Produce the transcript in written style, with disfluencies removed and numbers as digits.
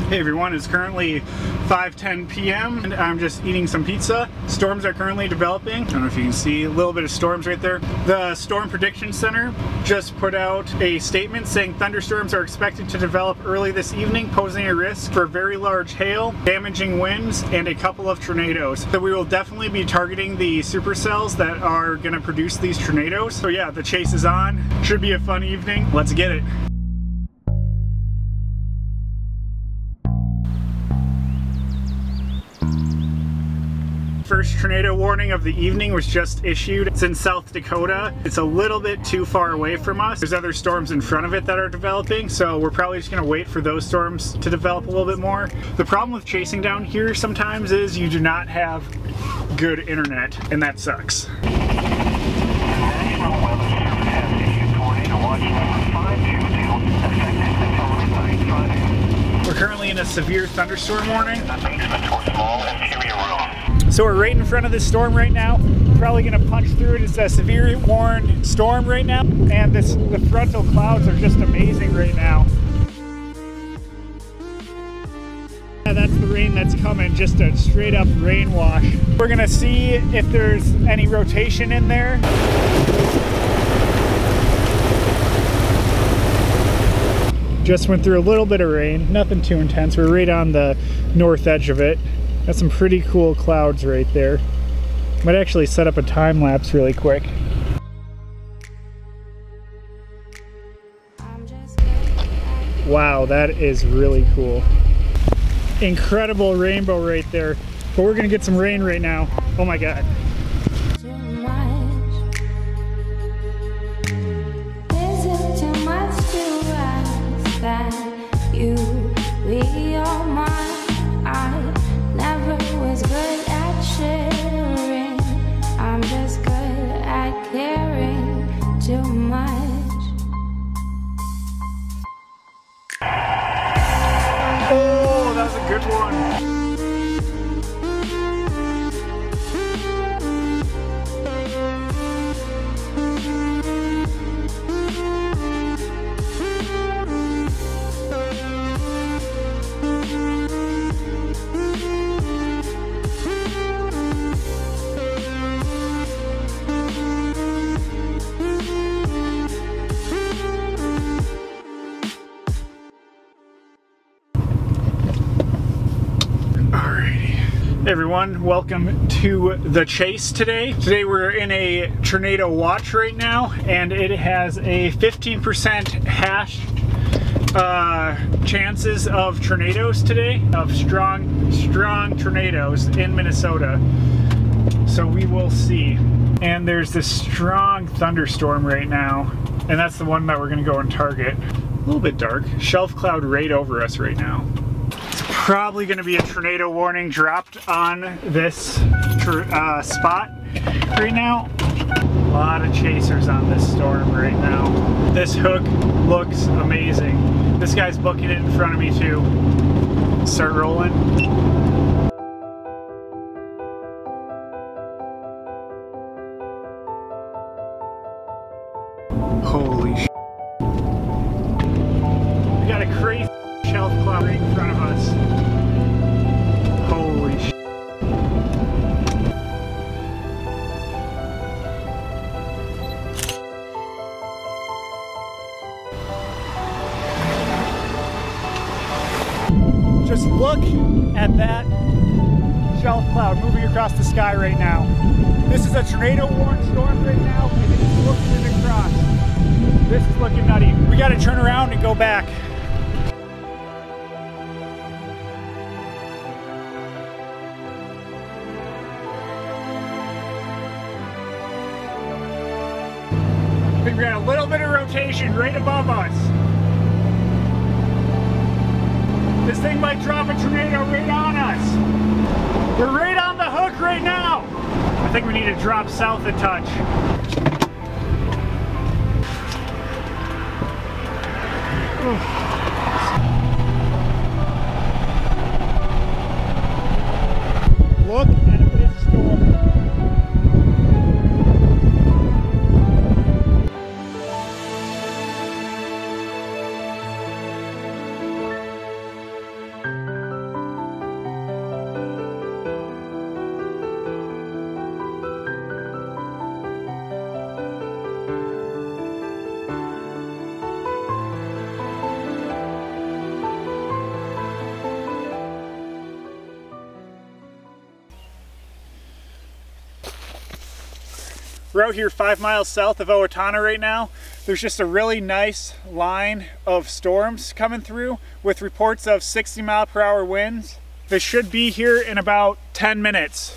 Hey everyone, it's currently 5:10 p.m. and I'm just eating some pizza. Storms are currently developing. I don't know if you can see a little bit of storms right there. The Storm Prediction Center just put out a statement saying thunderstorms are expected to develop early this evening, posing a risk for very large hail, damaging winds, and a couple of tornadoes. So we will definitely be targeting the supercells that are going to produce these tornadoes. So yeah, the chase is on. Should be a fun evening. Let's get it. First tornado warning of the evening was just issued. It's in South Dakota. It's a little bit too far away from us. There's other storms in front of it that are developing, so we're probably just gonna wait for those storms to develop a little bit more. The problem with chasing down here sometimes is you do not have good internet, and that sucks. National Weather Service has issued tornado watch number 522 effective until midnight Friday. We're currently in a severe thunderstorm warning. The basement or small interior room. So we're right in front of this storm right now. Probably gonna punch through it. It's a severe warned storm right now. And the frontal clouds are just amazing right now. Yeah, that's the rain that's coming, just a straight up rain wash. We're gonna see if there's any rotation in there. Just went through a little bit of rain, nothing too intense. We're right on the north edge of it. Got some pretty cool clouds right there. Might actually set up a time lapse really quick. Wow, that is really cool. Incredible rainbow right there. But we're gonna get some rain right now. Oh my God. Was good at sharing. I'm just good at caring too much. Oh, that was a good one. Hey everyone, welcome to the chase today. Today we're in a tornado watch right now, and it has a 15% hash chances of tornadoes today, of strong tornadoes in Minnesota. So we will see. And there's this strong thunderstorm right now, and that's the one that we're gonna go and target. A little bit dark. Shelf cloud right over us right now. Probably going to be a tornado warning dropped on this spot right now. A lot of chasers on this storm right now. This hook looks amazing. This guy's booking it in front of me too. Start rolling. Holy sh**. We got a crazy shelf cloud right in front of us. Holy sh**. Just look at that shelf cloud moving across the sky right now. This is a tornado warned storm right now, and it's looking across. This is looking nutty. We gotta turn around and go back. We got a little bit of rotation right above us. This thing might drop a tornado right on us. We're right on the hook right now. I think we need to drop south a touch. Look at this storm. We're out here 5 miles south of Owatonna right now. There's just a really nice line of storms coming through with reports of 60-mile-per-hour winds. They should be here in about 10 minutes.